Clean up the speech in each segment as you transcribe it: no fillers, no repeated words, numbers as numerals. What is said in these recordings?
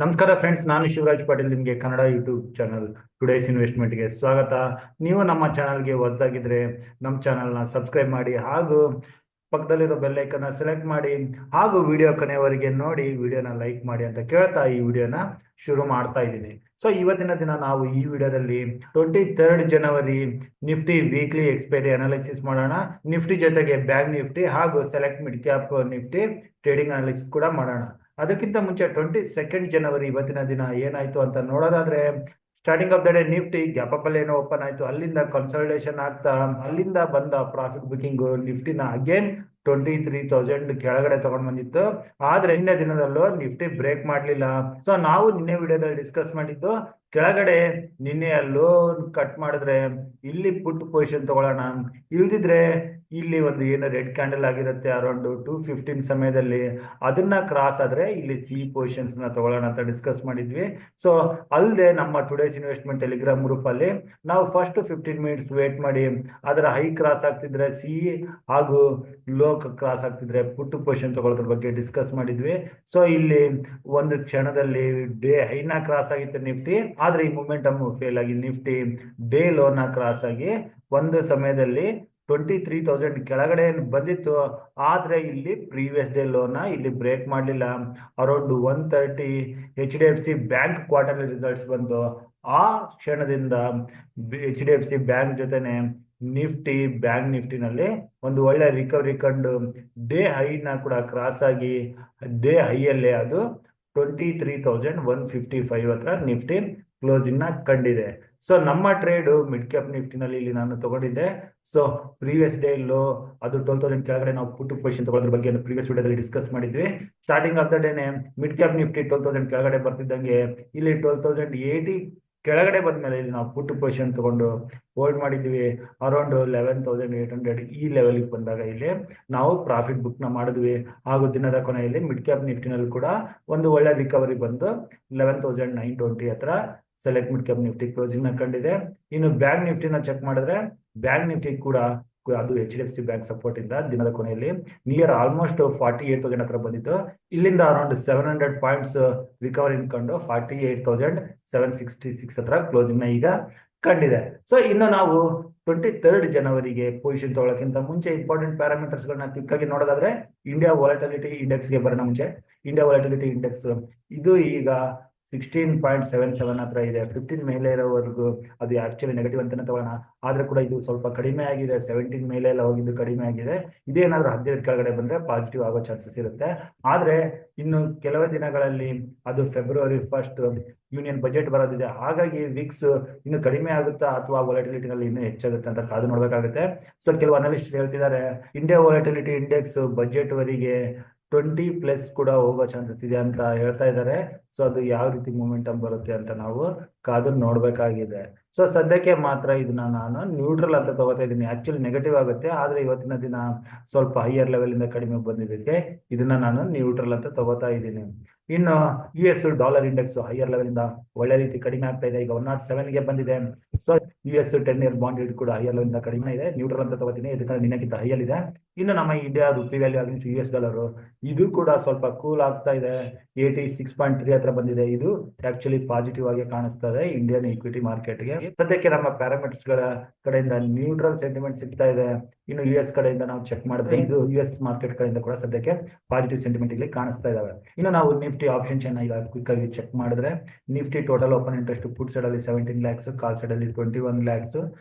ನಮಸ್ಕಾರ ಫ್ರೆಂಡ್ಸ್, ನಾನು ಶಿವರಾಜ್ ಪಾಟೀಲ್. ನಿಮಗೆ ಕನ್ನಡ ಯೂಟ್ಯೂಬ್ ಚಾನಲ್ ಟುಡೇಸ್ ಇನ್ವೆಸ್ಟ್ಮೆಂಟ್ಗೆ ಸ್ವಾಗತ. ನೀವು ನಮ್ಮ ಚಾನಲ್ಗೆ ಹೊಸದಾಗಿದ್ರೆ ನಮ್ಮ ಚಾನಲ್ನ ಸಬ್ಸ್ಕ್ರೈಬ್ ಮಾಡಿ ಹಾಗೂ ಪಕ್ಕದಲ್ಲಿರೋ ಬೆಲ್ ಐಕನ್ನ ಸೆಲೆಕ್ಟ್ ಮಾಡಿ ಹಾಗೂ ವಿಡಿಯೋ ಕೊನೆಯವರೆಗೆ ನೋಡಿ, ವಿಡಿಯೋನ ಲೈಕ್ ಮಾಡಿ ಅಂತ ಕೇಳ್ತಾ ಈ ವಿಡಿಯೋನ ಶುರು ಮಾಡ್ತಾ ಇದ್ದೀನಿ. ಸೊ ಇವತ್ತಿನ ದಿನ ನಾವು ಈ ವಿಡಿಯೋದಲ್ಲಿ 23 ಜನವರಿ ನಿಫ್ಟಿ ವೀಕ್ಲಿ ಎಕ್ಸ್ಪೈರಿ ಅನಾಲಿಸಿಸ್ ಮಾಡೋಣ. ನಿಫ್ಟಿ ಜೊತೆಗೆ ಬ್ಯಾಂಕ್ ನಿಫ್ಟಿ ಹಾಗೂ select mid cap Nifty trading analysis ಕೂಡ ಮಾಡೋಣ. ಅದಕ್ಕಿಂತ ಮುಂಚೆ 22 ಜನವರಿ ಇವತ್ತಿನ ದಿನ ಏನಾಯ್ತು ಅಂತ ನೋಡೋದಾದ್ರೆ, starting of the day Nifty gap up ಅಲ್ಲಿ ಏನೋ ಓಪನ್ ಆಯ್ತು, ಅಲ್ಲಿಂದ ಕನ್ಸಲ್ಟೇಷನ್ ಆಗ್ತಾ ಅಲ್ಲಿಂದ ಬಂದ ಪ್ರಾಫಿಟ್ ಬುಕಿಂಗ್ ನಿಫ್ಟಿನ ಅಗೇನ್ 23,000 ಕೆಳಗಡೆ ತಗೊಂಡ್ ಬಂದಿತ್ತು. ಆದ್ರೆ ನಿನ್ನೆ ದಿನದಲ್ಲೂ ನಿಫ್ಟಿ ಬ್ರೇಕ್ ಮಾಡ್ಲಿಲ್ಲ. ಸೊ ನಾವು ನಿನ್ನೆ ವಿಡಿಯೋದಲ್ಲಿ ಡಿಸ್ಕಸ್ ಮಾಡಿದ್ದು, ಕೆಳಗಡೆ ನಿನ್ನೆ ಲೋ ಕಟ್ ಮಾಡಿದ್ರೆ ಇಲ್ಲಿ ಪುಟ್ ಪೊಸಿಷನ್ ತಗೊಳ್ಳೋಣ, ಇಲ್ದಿದ್ರೆ ಇಲ್ಲಿ ಒಂದು ಏನು ರೆಡ್ ಕ್ಯಾಂಡಲ್ ಆಗಿರುತ್ತೆ ಅರೌಂಡ್ 2:15 ಸಮಯದಲ್ಲಿ, ಅದನ್ನ ಕ್ರಾಸ್ ಆದ್ರೆ ಇಲ್ಲಿ ಸಿ ಪೊಸಿಷನ್ಸ್ ನ ತಗೊಳ್ಳೋಣ ಅಂತ ಡಿಸ್ಕಸ್ ಮಾಡಿದ್ವಿ. ಸೊ ಅಲ್ಲದೆ ನಮ್ಮ ಟುಡೇಸ್ ಇನ್ವೆಸ್ಟ್ಮೆಂಟ್ ಟೆಲಿಗ್ರಾಮ್ ಗ್ರೂಪ್ ಅಲ್ಲಿ ನಾವು ಫಸ್ಟ್ 15 ಮಿನಿಟ್ಸ್ ವೇಟ್ ಮಾಡಿ ಅದರ ಹೈ ಕ್ರಾಸ್ ಆಗ್ತಿದ್ರೆ ಸಿ ಹಾಗೂ ಲೋ ಕ್ರಾಸ್ ಆಗ್ತಿದ್ರೆ ಪುಟ್ ಪೊಸಿಷನ್ ತಗೊಳ್ಳೋದ್ರ ಬಗ್ಗೆ ಡಿಸ್ಕಸ್ ಮಾಡಿದ್ವಿ. ಸೊ ಇಲ್ಲಿ ಒಂದು ಕ್ಷಣದಲ್ಲಿ ಡೇ ಹೈನ ಕ್ರಾಸ್ ಆಗಿತ್ತು ನಿಫ್ಟಿ, ಆದ್ರೆ ಈ ಮೊಮೆಂಟಮ್ ಫೇಲ್ ಆಗಿ ನಿಫ್ಟಿ ಡೇ ಲೋನ ಕ್ರಾಸ್ ಆಗಿ ಒಂದು ಸಮಯದಲ್ಲಿ 23,000 ಕೆಳಗಡೆ ಬಂದಿತ್ತು. ಆದ್ರೆ ಇಲ್ಲಿ ಪ್ರೀವಿಯಸ್ ಡೇ ಲೋನ ಇಲ್ಲಿ ಬ್ರೇಕ್ ಮಾಡಲಿಲ್ಲ. Around 130 HDFC bank quarterly results ಬಂದು ಆ ಕ್ಷಣದಿಂದ HDFC ಬ್ಯಾಂಕ್ ಜೊತೆನೆ ನಿಫ್ಟಿ ಬ್ಯಾಂಕ್ ನಿಫ್ಟಿನಲ್ಲಿ ಒಂದು ಒಳ್ಳೆ ರಿಕವರಿ ಕಂಡು ಡೇ ಹೈನ ಕೂಡ ಕ್ರಾಸ್ ಆಗಿ ಡೇ ಹೈಯಲ್ಲೇ ಅದು 23,155 ಹತ್ರ ನಿಫ್ಟಿ ಕ್ಲೋಸಿಂಗ್ ನ ಕಂಡಿದೆ. ಸೊ ನಮ್ಮ ಟ್ರೇಡ್ ಮಿಡ್ ಕ್ಯಾಪ್ ನಿಫ್ಟಿನಲ್ಲಿ ಇಲ್ಲಿ ನಾನು ತಗೊಂಡಿದ್ದೆ. ಸೊ ಪ್ರೀವಿಯಸ್ ಡೇ ಲೋ ಅದು 12,000 ಕೆಳಗಡೆ ನಾವು ಪುಟ್ ಪೊಸಿಷನ್ ತಗೊಳ್ಳೋದ್ರ ಬಗ್ಗೆ ಪ್ರೀವಿಯಸ್ ವಿಡಿಯೋದಲ್ಲಿ ಡಿಸ್ಕಸ್ ಮಾಡಿದ್ವಿ. ಸ್ಟಾರ್ಟಿಂಗ್ ಆಫ್ ದ ಡೇನೆ ಮಿಡ್ ಕ್ಯಾಪ್ ನಿಫ್ಟಿ 12,000 ಕೆಳಗಡೆ ಬರ್ತಿದ್ದಂಗೆ ಇಲ್ಲಿ 12,080 ಕೆಳಗಡೆ ಬಂದ್ಮೇಲೆ ಇಲ್ಲಿ ನಾವು ಪುಟ್ ಪೊಸಿಷನ್ ತಗೊಂಡು ಹೋಲ್ಡ್ ಮಾಡಿದ್ವಿ. ಅರೌಂಡ್ 11,800 ಈ ಲೆವೆಲ್ಗೆ ಬಂದಾಗ ಇಲ್ಲಿ ನಾವು ಪ್ರಾಫಿಟ್ ಬುಕ್ ನ ಮಾಡಿದ್ವಿ. ಹಾಗೂ ದಿನದ ಕೊನೆಯಲ್ಲಿ ಮಿಡ್ ಕ್ಯಾಪ್ ನಿಫ್ಟಿನಲ್ಲಿ ಕೂಡ ಒಂದು ಒಳ್ಳೆ ರಿಕವರಿ ಬಂದು 11,920 ಹತ್ರ select mid cap Nifty closing ನ ಕಂಡಿದೆ. ಇನ್ನು ಬ್ಯಾಂಕ್ ನಿಫ್ಟಿನ ಚೆಕ್ ಮಾಡಿದ್ರೆ ಬ್ಯಾಂಕ್ ನಿಫ್ಟಿ ಕೂಡ ಅದು HDFC ಬ್ಯಾಂಕ್ ಸಪೋರ್ಟ್ ಇಂದ ದಿನದ ಕೊನೆಯಲ್ಲಿ ನಿಯರ್ ಆಲ್ಮೋಸ್ಟ್ 48,000 ಹತ್ರ ಬಂದಿತ್ತು. ಇಲ್ಲಿಂದ ಅರೌಂಡ್ 700 ಪಾಯಿಂಟ್ಸ್ ರಿಕವರಿ ಕಂಡು 48,766 ಹತ್ರ ಕ್ಲೋಸಿಂಗ್ ನ ಈಗ ಕಂಡಿದೆ. ಸೊ ಇನ್ನು ನಾವು 23 ಜನವರಿಗೆ ಪೊಸಿಷನ್ ತಗೊಳ್ಳೋಕ್ಕಿಂತ ಮುಂಚೆ ಇಂಪಾರ್ಟೆಂಟ್ ಪ್ಯಾರಾಮೀಟರ್ಸ್ ಗಳನ್ನ ಕ್ವಿಕ್ ಆಗಿ ನೋಡೋದಾದ್ರೆ, ಇಂಡಿಯಾ ವಾಲಟಿಲಿಟಿ ಇಂಡೆಕ್ಸ್ ಗೆ ಬರೋಣ ಮುಂಚೆ. ಇಂಡಿಯಾ ವಾಲಟಿಲಿಟಿ ಇಂಡೆಕ್ಸ್ ಇದು ಈಗ 16.77 ಹತ್ರ ಇದೆ. 15 ಮೇಲೆ ಇರೋವರೆಗೂ ಅದು ಆಕ್ಚುಲಿ ನೆಗೆಟಿವ್ ಅಂತಾನೆ ತಗೋಣ, ಆದ್ರೆ ಕೂಡ ಇದು ಸ್ವಲ್ಪ ಕಡಿಮೆ ಆಗಿದೆ. 17 ಮೇಲೆ ಎಲ್ಲ ಹೋಗಿದ್ದು ಕಡಿಮೆ ಆಗಿದೆ. ಇದೇನಾದ್ರೂ 15 ಕೆಳಗಡೆ ಬಂದ್ರೆ ಪಾಸಿಟಿವ್ ಆಗೋ ಚಾನ್ಸಸ್ ಇರುತ್ತೆ. ಆದ್ರೆ ಇನ್ನು ಕೆಲವೇ ದಿನಗಳಲ್ಲಿ ಅದು ಫೆಬ್ರವರಿ 1 ಯೂನಿಯನ್ ಬಜೆಟ್ ಬರೋದಿದೆ. ಹಾಗಾಗಿ ವಿಕ್ಸ್ ಇನ್ನು ಕಡಿಮೆ ಆಗುತ್ತಾ ಅಥವಾ ವಾಲಟಿಲಿಟಿನಲ್ಲಿ ಇನ್ನೂ ಹೆಚ್ಚಾಗುತ್ತೆ ಅಂತ ಕಾದು ನೋಡ್ಬೇಕಾಗುತ್ತೆ. ಸೊ ಕೆಲವು ಅನಲಿಸ್ಟ್ ಹೇಳ್ತಿದ್ದಾರೆ ಇಂಡಿಯಾ ವಾಲಟಿಲಿಟಿ ಇಂಡೆಕ್ಸ್ ಬಜೆಟ್ ವರೆಗೆ 20+ ಕೂಡ ಹೋಗೋ ಚಾನ್ಸಸ್ ಇದೆ ಅಂತ ಹೇಳ್ತಾ ಇದ್ದಾರೆ. ಸೊ ಅದು ಯಾವ ರೀತಿ ಮೂಮೆಂಟಮ್ ಬರುತ್ತೆ ಅಂತ ನಾವು ಕಾದು ನೋಡ್ಬೇಕಾಗಿದೆ. ಸೊ ಸದ್ಯಕ್ಕೆ ಮಾತ್ರ ಇದನ್ನ ನಾನು ನ್ಯೂಟ್ರಲ್ ಅಂತ ತಗೋತಾ ಇದ್ದೀನಿ. ಆಕ್ಚುಲಿ ನೆಗೆಟಿವ್ ಆಗುತ್ತೆ, ಆದ್ರೆ ಇವತ್ತಿನ ದಿನ ಸ್ವಲ್ಪ ಹೈಯರ್ ಲೆವೆಲ್ ಇಂದ ಕಡಿಮೆ ಬಂದಿದ್ದಕ್ಕೆ ಇದನ್ನ ನಾನು ನ್ಯೂಟ್ರಲ್ ಅಂತ ತಗೋತಾ ಇದ್ದೀನಿ. ಇನ್ನು US dollar index higher level ಇಂದ ಒಳ್ಳೆ ರೀತಿ ಕಡಿಮೆ ಆಗ್ತಾ ಇದೆ. ಈಗ 107ಗೆ ಬಂದಿದೆ. So US 10-year bond rate ಕೂಡ ಹೈಯರ್ ಲೆವೆಲ್ ಇಂದ ಕಡಿಮೆ ಇದೆ. ನ್ಯೂಟ್ರಲ್ ಅಂತ ತಗೋತೀನಿ, ಇದಕ್ಕೆ ನಿನ್ನಕ್ಕಿಂತ ಹೈಯರ್ ಇದೆ. ಇನ್ನು ನಮ್ಮ India rupee value against US dollar ಇದು ಕೂಡ ಸ್ವಲ್ಪ ಕೂಲ್ ಆಗ್ತಾ ಇದೆ. 86.3 ಹತ್ರ ಬಂದಿದೆ. ಇದು ಆಕ್ಚುಲಿ ಪಾಸಿಟಿವ್ ಆಗಿ ಕಾಣಿಸ್ತಾ ಇದೆ ಇಂಡಿಯನ್ ಈಕ್ವಿಟಿ ಮಾರ್ಕೆಟ್ಗೆ. ಸದ್ಯಕ್ಕೆ ನಮ್ಮ ಪ್ಯಾರಾಮೀಟರ್ಸ್ ಗಳ ಕಡೆಯಿಂದ ನ್ಯೂಟ್ರಲ್ ಸೆಂಟಿಮೆಂಟ್ ಸಿಗ್ತಾ ಇದೆ. ಇನ್ನು US ಕಡೆಯಿಂದ ನಾವು ಚೆಕ್ ಮಾಡಿದ್ರೆ ಇದು US ಮಾರ್ಕೆಟ್ ಕಡೆಯಿಂದ ಕೂಡ ಸದ್ಯಕ್ಕೆ ಪಾಸಿಟಿವ್ ಸೆಂಟಿಮೆಂಟ್ ಇಲ್ಲಿ ಕಾಣಿಸ್ತಾ ಇದಾವೆ. ಇನ್ನು ನಾವು ನಿಫ್ಟಿ ಆಪ್ಷನ್ ಚೈನ್ ಈಗ ಕ್ವಿಕ್ ಆಗಿ ಚೆಕ್ ಮಾಡಿದ್ರೆ, Nifty total open interest put side ಅಲ್ಲಿ 17 lakhs, ಕಾಲ್ ಸೈಡ್ ಅಲ್ಲಿ 21 lakhs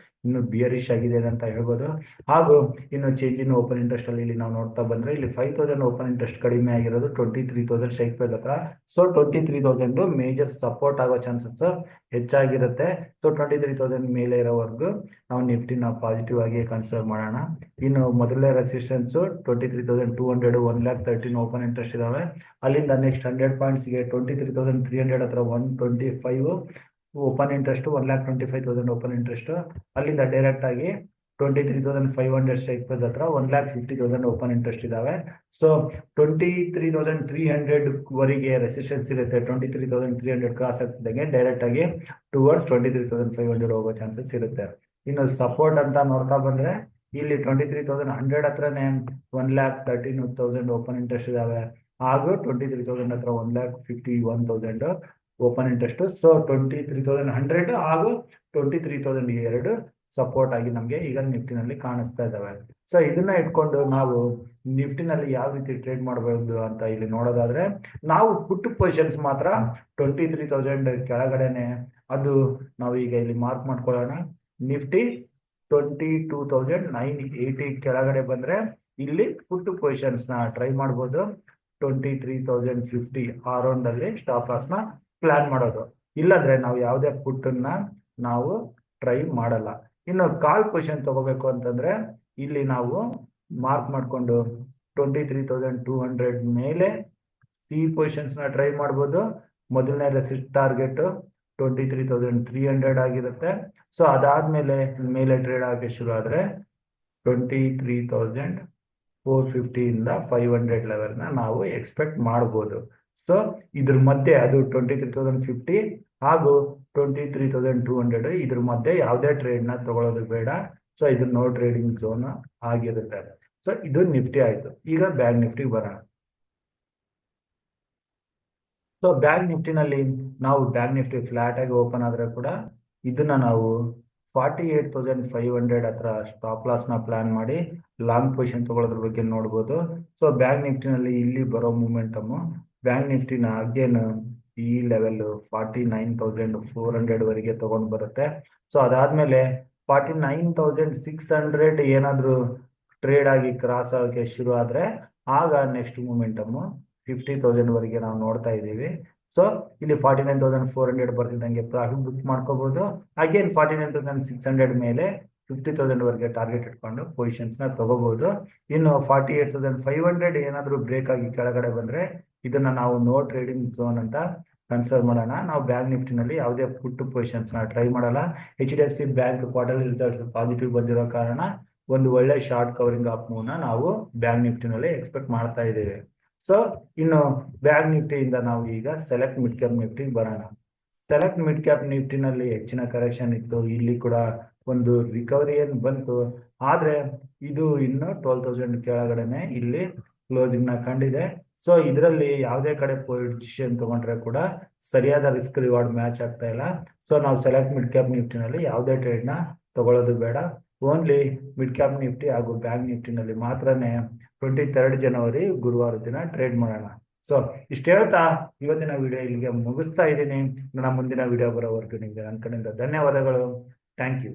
ಇನ್ನು ಬಿಯರಿಶ್ ಆಗಿದೆ ಅಂತ ಹೇಳ್ಬೋದು. ಹಾಗೂ ಇನ್ನು ಚೇಂಜ್ ಇನ್ ಓಪನ್ ಇಂಟ್ರೆಸ್ಟ್ ಅಲ್ಲಿ ಇಲ್ಲಿ ನಾವು ನೋಡ್ತಾ ಬಂದ್ರೆ ಇಲ್ಲಿ 5,000 ಓಪನ್ ಇಂಟ್ರೆಸ್ಟ್ ಕಡಿಮೆ ಆಗಿರೋದು 23,000 ಸ್ಟ್ರೈಕ್ ಪ್ರೈಸ್ ಹತ್ರ. ಸೊ 23,000 ಮೇಜರ್ ಸಪೋರ್ಟ್ ಆಗೋ ಚಾನ್ಸಸ್ ಹೆಚ್ಚಾಗಿರುತ್ತೆ. ಸೊ 23,000 ಮೇಲೆ ಇರೋವರೆಗೂ ನಾವು ನಿಫ್ಟಿನ ಪಾಸಿಟಿವ್ ಆಗಿ ಕನ್ಸಿಡರ್ ಮಾಡೋಣ. ಇನ್ನು ಮೊದಲನೇ ರೆಸಿಸ್ಟೆನ್ಸ್ 23,200, 1,13,000 ಓಪನ್ ಇಂಟ್ರೆಸ್ಟ್ ಇದಾವೆ. ಅಲ್ಲಿಂದ ನೆಕ್ಸ್ಟ್ 100 ಪಾಯಿಂಟ್ಸ್ಗೆ 23,300 ಹತ್ರ 125 ಓಪನ್ ಇಂಟ್ರೆಸ್ಟ್, 1,25,000 ಓಪನ್ ಇಂಟ್ರೆಸ್ಟ್. ಅಲ್ಲಿಂದ ಡೈರೆಕ್ಟ್ ಆಗಿ 23,500 ಸ್ಟ್ರೈಕ್ ಪ್ರೈಸ್ ಹತ್ರ 1,50,000 ಓಪನ್ ಇಂಟ್ರೆಸ್ಟ್ ಇದಾವೆ. ಸೊ 23,300 ವರೆಗೆ ರೆಸಿಸ್ಟೆನ್ಸ್ ಇರುತ್ತೆ. 23,300 ಕ್ರಾಸ್ ಆಗ್ತಿದ್ದಂಗೆ ಡೈರೆಕ್ಟ್ ಆಗಿ ಟುವರ್ಡ್ಸ್ 23,500 ಹೋಗೋ ಚಾನ್ಸಸ್ ಇರುತ್ತೆ. ಇನ್ನು ಸಪೋರ್ಟ್ ಅಂತ ನೋಡ್ತಾ ಬಂದ್ರೆ ಇಲ್ಲಿ 23,100 ಹತ್ರನೇ 1,13,000 ಓಪನ್ ಇಂಟ್ರೆಸ್ಟ್ ಇದಾವೆ. ಹಾಗೂ 23,000 ಹತ್ರ 1,51,000 ಓಪನ್ ಇಂಟ್ರೆಸ್ಟ್. ಸೊ 23,100 ಹಾಗೂ 23,002 ಸಪೋರ್ಟ್ ಆಗಿ ನಮಗೆ ಈಗ ನಿಫ್ಟಿನಲ್ಲಿ ಕಾಣಿಸ್ತಾ ಇದ್ದಾವೆ. ಸೊ ಇದನ್ನ ಇಟ್ಕೊಂಡು ನಾವು ನಿಫ್ಟಿನಲ್ಲಿ ಯಾವ ರೀತಿ ಟ್ರೇಡ್ ಮಾಡಬಹುದು ಅಂತ ಇಲ್ಲಿ ನೋಡೋದಾದ್ರೆ, ನಾವು ಪುಟ್ ಪೊಸಿಷನ್ಸ್ ಮಾತ್ರ 23,000 ಕೆಳಗಡೆನೆ, ಅದು ನಾವು ಈಗ ಇಲ್ಲಿ ಮಾರ್ಕ್ ಮಾಡ್ಕೊಳ್ಳೋಣ. ನಿಫ್ಟಿ 22,980 ಕೆಳಗಡೆ ಬಂದ್ರೆ ಇಲ್ಲಿ ಪುಟ್ ಪೊಸಿಷನ್ಸ್ ನ ಟ್ರೈ ಮಾಡಬಹುದು. 23,050 ಆ ರೌಂಡ್ ಅಲ್ಲಿ ಸ್ಟಾಪ್ ಲಾಸ್ ನ ಪ್ಲಾನ್ ಮಾಡೋದು. ಇಲ್ಲಂದ್ರೆ ನಾವು ಯಾವುದೇ ಪುಟ್ ಅನ್ನ ನಾವು ಟ್ರೈ ಮಾಡಲ್ಲ. ಇನ್ನು ಕಾಲ್ ಪೊಸಿಷನ್ ತಗೋಬೇಕು ಅಂತಂದ್ರೆ ಇಲ್ಲಿ ನಾವು ಮಾರ್ಕ್ ಮಾಡ್ಕೊಂಡು 23,200 ಮೇಲೆ ಸಿ ಪೊಸಿಷನ್ಸ್ ನ ಟ್ರೈ ಮಾಡ್ಬೋದು. ಮೊದಲನೇ ರೆಸಿಸ್ಟ್ ಟಾರ್ಗೆಟ್ 23,300 ಆಗಿರುತ್ತೆ. ಸೊ ಅದಾದ್ಮೇಲೆ ಮೇಲೆ ಟ್ರೇಡ್ ಆಗಿ ಶುರು ಆದ್ರೆ 23,450 ಇಂದ 500 ಲೆವೆಲ್ ನ ನಾವು ಎಕ್ಸ್ಪೆಕ್ಟ್ ಮಾಡಬಹುದು. ಸೊ ಇದ್ರ ಮಧ್ಯೆ ಅದು 23,050 ಹಾಗೂ 23,200 ಇದ್ರ ಮಧ್ಯೆ ಯಾವುದೇ ಟ್ರೇಡ್ ನ ತಗೊಳ್ಳೋದು ಬೇಡ. ಸೊ ಇದು ನೋ ಟ್ರೇಡಿಂಗ್ ಝೋನ್ ಆಗಿರುತ್ತೆ. ಸೊ ಇದು ನಿಫ್ಟಿ ಆಯ್ತು. ಈಗ ಬ್ಯಾಂಕ್ ನಿಫ್ಟಿ ಬರೋಣ. ಸೊ ಬ್ಯಾಂಕ್ ನಿಫ್ಟಿನಲ್ಲಿ ನಾವು ಬ್ಯಾಂಕ್ ನಿಫ್ಟಿ ಫ್ಲಾಟ್ ಆಗಿ ಓಪನ್ ಆದ್ರೆ ಕೂಡ ಇದನ್ನ ನಾವು 48,500 ಹತ್ರ ಸ್ಟಾಪ್ ಲಾಸ್ ನ ಪ್ಲಾನ್ ಮಾಡಿ ಲಾಂಗ್ ಪೊಸಿಷನ್ ತಗೊಳ್ಳೋದ್ರ ಬಗ್ಗೆ ನೋಡ್ಬೋದು. ಸೊ ಬ್ಯಾಂಕ್ ನಿಫ್ಟಿನಲ್ಲಿ ಇಲ್ಲಿ ಬರೋ ಮೂಮೆಂಟಮ್ ಬ್ಯಾಂಕ್ ನಿಫ್ಟಿನ ಅಗೇನ್ ಈ ಲೆವೆಲ್ 49,400 ವರೆಗೆ ತಗೊಂಡ್ ಬರುತ್ತೆ. ಸೊ ಅದಾದ್ಮೇಲೆ 49,600 ಏನಾದ್ರು ಟ್ರೇಡ್ ಆಗಿ ಕ್ರಾಸ್ ಆಗೋಕೆ ಶುರು ಆದ್ರೆ ಆಗ ನೆಕ್ಸ್ಟ್ ಮೂಮೆಂಟಮ್ 50,000 ವರೆಗೆ ನಾವು ನೋಡ್ತಾ ಇದ್ದೀವಿ. ಸೊ ಇಲ್ಲಿ 49,400 ಬರ್ತಿದ್ದಂಗೆ ಪ್ರಾಫಿಟ್ ಬುಕ್ ಮಾಡ್ಕೋಬಹುದು. ಅಗೇನ್ 49,600 ಮೇಲೆ 50,000 ವರೆಗೆ ಟಾರ್ಗೆಟ್ ಇಟ್ಕೊಂಡು ಪೊಸಿಷನ್ಸ್ ನ ತಗೋಬಹುದು. ಇನ್ನು 48,500 ಏನಾದ್ರು ಬ್ರೇಕ್ ಆಗಿ ಕೆಳಗಡೆ ಬಂದ್ರೆ ಇದನ್ನ ನಾವು ನೋ ಟ್ರೇಡಿಂಗ್ ಝೋನ್ ಅಂತ ಕನ್ಸಿಡರ್ ಮಾಡೋಣ. ನಾವು ಬ್ಯಾಂಕ್ ನಿಫ್ಟಿನಲ್ಲಿ ಯಾವುದೇ ಪುಟ್ ಪೊಸಿಷನ್ಸ್ ನ ಟ್ರೈ ಮಾಡಲ್ಲ. HDFC bank quarterly results positive ಬಂದಿರೋ ಕಾರಣ ಒಂದು ಒಳ್ಳೆ ಶಾರ್ಟ್ ಕವರಿಂಗ್ ಅಪ್ ಮೂವ್ ನ ನಾವು ಬ್ಯಾಂಕ್ ನಿಫ್ಟಿನಲ್ಲಿ ಎಕ್ಸ್ಪೆಕ್ಟ್ ಮಾಡ್ತಾ ಇದ್ದೇವೆ. ಸೊ ಇನ್ನು ಬ್ಯಾಂಕ್ ನಿಫ್ಟಿಯಿಂದ ನಾವು ಈಗ ಸೆಲೆಕ್ಟ್ ಮಿಡ್ ಕ್ಯಾಪ್ ನಿಫ್ಟಿ ಬರೋಣ. ಸೆಲೆಕ್ಟ್ ಮಿಡ್ ಕ್ಯಾಪ್ ನಿಫ್ಟಿನಲ್ಲಿ ಹೆಚ್ಚಿನ ಕರೆಕ್ಷನ್ ಇತ್ತು. ಇಲ್ಲಿ ಕೂಡ ಒಂದು ರಿಕವರಿ ಏನ್ ಬಂತು, ಆದ್ರೆ ಇದು ಇನ್ನು 12,000 ಕೆಳಗಡೆನೆ ಇಲ್ಲಿ ಕ್ಲೋಸಿಂಗ್ ನ ಕಂಡಿದೆ. ಸೊ ಇದರಲ್ಲಿ ಯಾವುದೇ ಕಡೆ ಪೊಸಿಷನ್ ತಗೊಂಡ್ರೆ ಕೂಡ ಸರಿಯಾದ ರಿಸ್ಕ್ ರಿವಾರ್ಡ್ ಮ್ಯಾಚ್ ಆಗ್ತಾ ಇಲ್ಲ. ಸೊ ನಾವು ಸೆಲೆಕ್ಟ್ ಮಿಡ್ ಕ್ಯಾಪ್ ನಿಫ್ಟಿನಲ್ಲಿ ಯಾವುದೇ ಟ್ರೇಡ್ ನ ತಗೊಳ್ಳೋದು ಬೇಡ. ಓನ್ಲಿ ಮಿಡ್ ಕ್ಯಾಪ್ ನಿಫ್ಟಿ ಹಾಗೂ ಬ್ಯಾಂಕ್ ನಿಫ್ಟಿನಲ್ಲಿ ಮಾತ್ರನೇ 23 ಜನವರಿ ಗುರುವಾರ ದಿನ ಟ್ರೇಡ್ ಮಾಡೋಣ. ಸೊ ಇಷ್ಟು ಹೇಳ್ತಾ ಇವತ್ತಿನ ವಿಡಿಯೋ ಇಲ್ಲಿಗೆ ಮುಗಿಸ್ತಾ ಇದ್ದೀನಿ. ನನ್ನ ಮುಂದಿನ ವಿಡಿಯೋ ಬರೋವರೆಗೂ ನಿಮಗೆ ನನ್ನ ಕಡೆಯಿಂದ ಧನ್ಯವಾದಗಳು. Thank you.